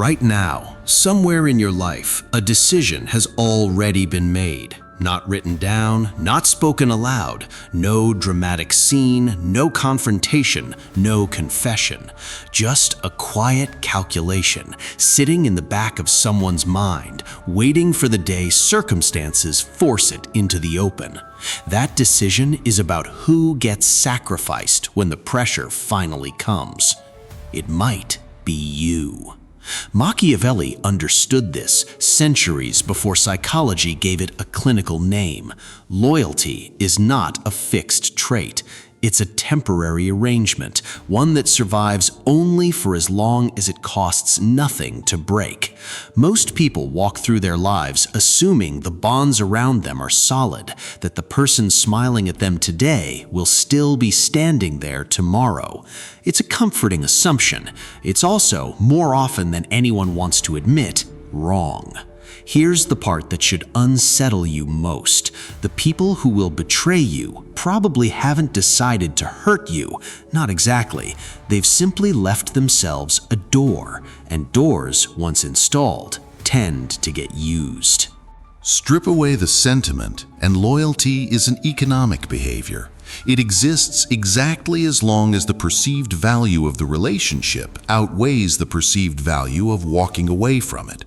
Right now, somewhere in your life, a decision has already been made. Not written down, not spoken aloud, no dramatic scene, no confrontation, no confession. Just a quiet calculation sitting in the back of someone's mind, waiting for the day circumstances force it into the open. That decision is about who gets sacrificed when the pressure finally comes. It might be you. Machiavelli understood this centuries before psychology gave it a clinical name. Loyalty is not a fixed trait. It's a temporary arrangement, one that survives only for as long as it costs nothing to break. Most people walk through their lives assuming the bonds around them are solid, that the person smiling at them today will still be standing there tomorrow. It's a comforting assumption. It's also, more often than anyone wants to admit, wrong. Here's the part that should unsettle you most. The people who will betray you probably haven't decided to hurt you. Not exactly. They've simply left themselves a door, and doors, once installed, tend to get used. Strip away the sentiment, and loyalty is an economic behavior. It exists exactly as long as the perceived value of the relationship outweighs the perceived value of walking away from it.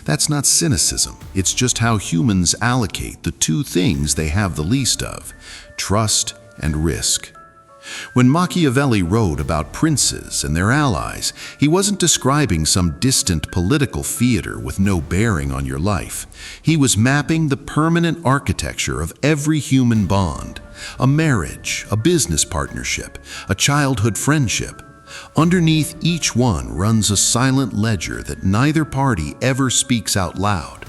That's not cynicism, it's just how humans allocate the two things they have the least of: trust and risk. When Machiavelli wrote about princes and their allies, he wasn't describing some distant political theater with no bearing on your life. He was mapping the permanent architecture of every human bond: a marriage, a business partnership, a childhood friendship. Underneath each one runs a silent ledger that neither party ever speaks out loud.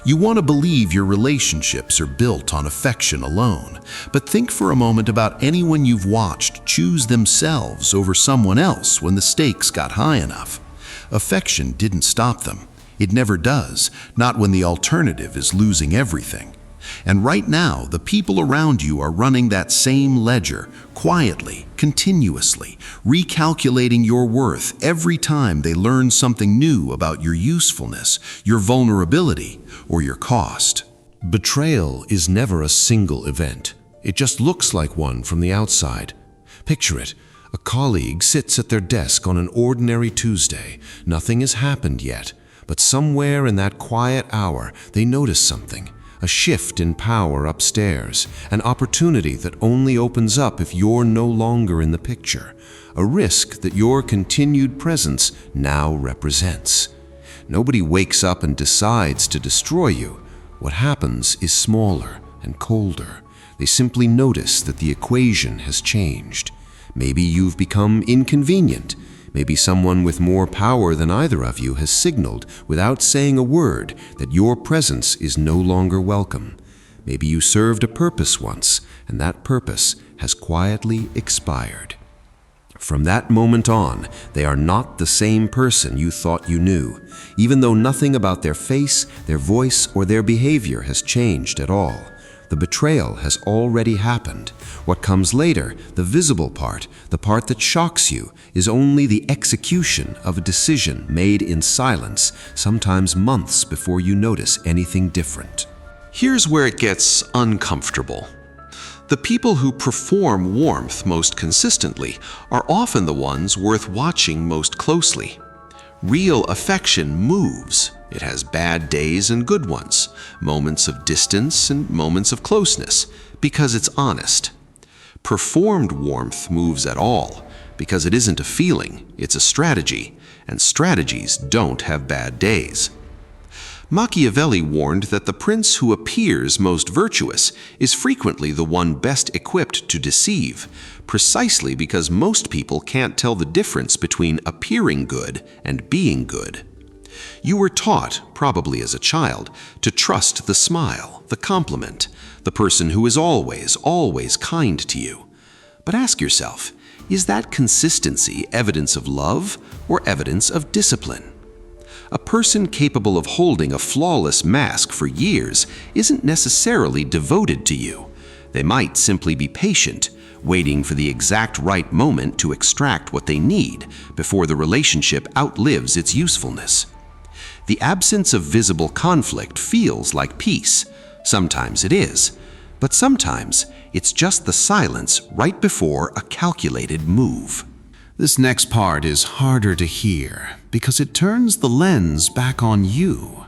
You want to believe your relationships are built on affection alone, but think for a moment about anyone you've watched choose themselves over someone else when the stakes got high enough. Affection didn't stop them. It never does, not when the alternative is losing everything. And right now, the people around you are running that same ledger, quietly, continuously, recalculating your worth every time they learn something new about your usefulness, your vulnerability, or your cost. Betrayal is never a single event. It just looks like one from the outside. Picture it. A colleague sits at their desk on an ordinary Tuesday. Nothing has happened yet, but somewhere in that quiet hour, they notice something. A shift in power upstairs, an opportunity that only opens up if you're no longer in the picture, a risk that your continued presence now represents. Nobody wakes up and decides to destroy you. What happens is smaller and colder. They simply notice that the equation has changed. Maybe you've become inconvenient. Maybe someone with more power than either of you has signaled, without saying a word, that your presence is no longer welcome. Maybe you served a purpose once, and that purpose has quietly expired. From that moment on, they are not the same person you thought you knew, even though nothing about their face, their voice, or their behavior has changed at all. The betrayal has already happened. What comes later, the visible part, the part that shocks you, is only the execution of a decision made in silence, sometimes months before you notice anything different. Here's where it gets uncomfortable. The people who perform warmth most consistently are often the ones worth watching most closely. Real affection moves. It has bad days and good ones, moments of distance and moments of closeness, because it's honest. Performed warmth moves at all, because it isn't a feeling, it's a strategy, and strategies don't have bad days. Machiavelli warned that the prince who appears most virtuous is frequently the one best equipped to deceive, precisely because most people can't tell the difference between appearing good and being good. You were taught, probably as a child, to trust the smile, the compliment, the person who is always, always kind to you. But ask yourself, is that consistency evidence of love or evidence of discipline? A person capable of holding a flawless mask for years isn't necessarily devoted to you. They might simply be patient, waiting for the exact right moment to extract what they need before the relationship outlives its usefulness. The absence of visible conflict feels like peace. Sometimes it is, but sometimes it's just the silence right before a calculated move. This next part is harder to hear because it turns the lens back on you.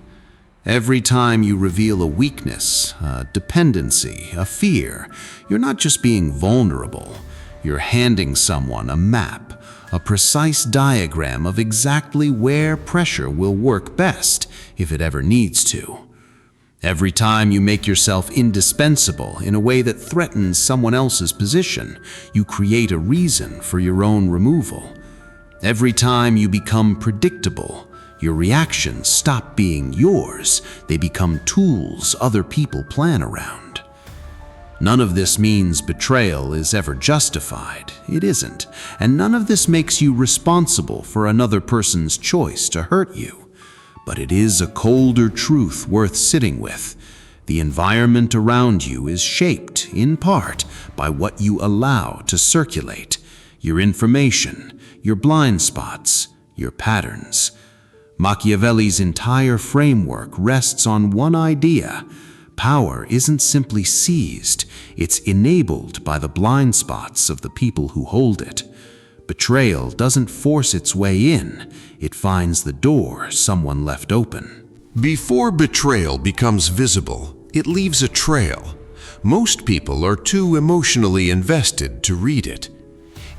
Every time you reveal a weakness, a dependency, a fear, you're not just being vulnerable. You're handing someone a map, a precise diagram of exactly where pressure will work best if it ever needs to. Every time you make yourself indispensable in a way that threatens someone else's position, you create a reason for your own removal. Every time you become predictable, your reactions stop being yours. They become tools other people plan around. None of this means betrayal is ever justified. It isn't. And none of this makes you responsible for another person's choice to hurt you. But it is a colder truth worth sitting with. The environment around you is shaped, in part, by what you allow to circulate. Your information, your blind spots, your patterns. Machiavelli's entire framework rests on one idea. Power isn't simply seized, it's enabled by the blind spots of the people who hold it. Betrayal doesn't force its way in, it finds the door someone left open. Before betrayal becomes visible, it leaves a trail. Most people are too emotionally invested to read it.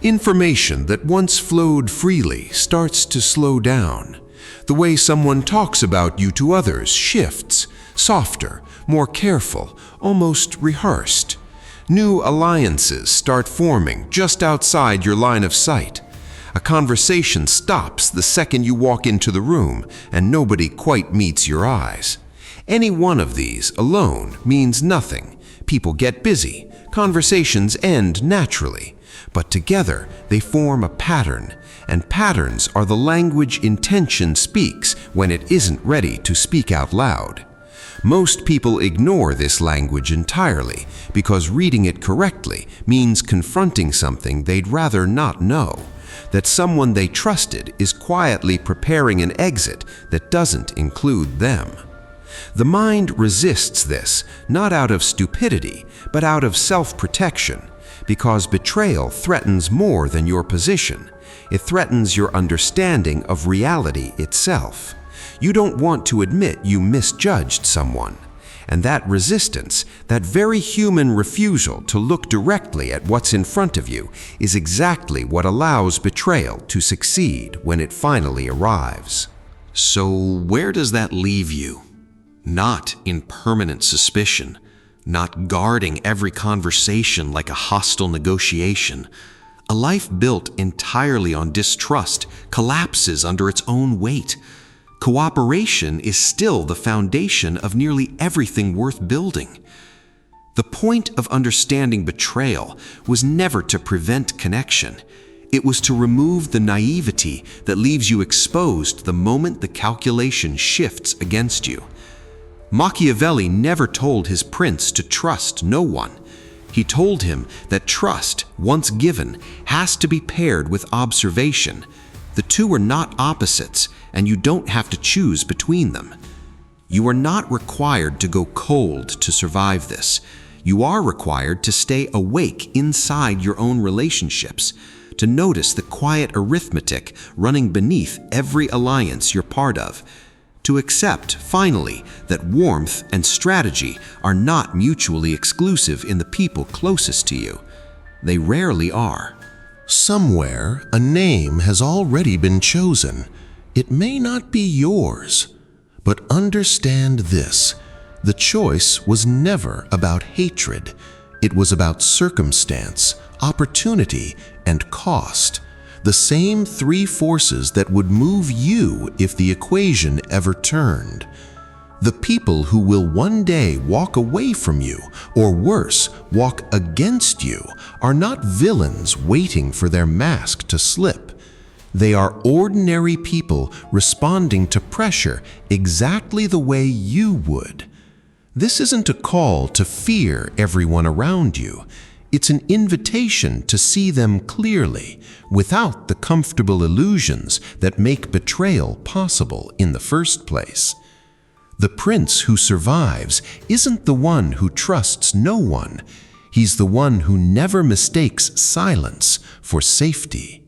Information that once flowed freely starts to slow down. The way someone talks about you to others shifts, softer, more careful, almost rehearsed. New alliances start forming just outside your line of sight. A conversation stops the second you walk into the room and nobody quite meets your eyes. Any one of these alone means nothing. People get busy. Conversations end naturally. But together they form a pattern, and patterns are the language intention speaks when it isn't ready to speak out loud. Most people ignore this language entirely because reading it correctly means confronting something they'd rather not know, that someone they trusted is quietly preparing an exit that doesn't include them. The mind resists this, not out of stupidity, but out of self-protection, because betrayal threatens more than your position. It threatens your understanding of reality itself. You don't want to admit you misjudged someone. And that resistance, that very human refusal to look directly at what's in front of you, is exactly what allows betrayal to succeed when it finally arrives. So where does that leave you? Not in permanent suspicion, not guarding every conversation like a hostile negotiation. A life built entirely on distrust collapses under its own weight. Cooperation is still the foundation of nearly everything worth building. The point of understanding betrayal was never to prevent connection. It was to remove the naivety that leaves you exposed the moment the calculation shifts against you. Machiavelli never told his prince to trust no one. He told him that trust, once given, has to be paired with observation. The two are not opposites, and you don't have to choose between them. You are not required to go cold to survive this. You are required to stay awake inside your own relationships, to notice the quiet arithmetic running beneath every alliance you're part of, to accept, finally, that warmth and strategy are not mutually exclusive in the people closest to you. They rarely are. Somewhere, a name has already been chosen. It may not be yours, but understand this. The choice was never about hatred. It was about circumstance, opportunity, and cost. The same three forces that would move you if the equation ever turned. The people who will one day walk away from you, or worse, walk against you, are not villains waiting for their mask to slip. They are ordinary people responding to pressure exactly the way you would. This isn't a call to fear everyone around you. It's an invitation to see them clearly, without the comfortable illusions that make betrayal possible in the first place. The prince who survives isn't the one who trusts no one. He's the one who never mistakes silence for safety.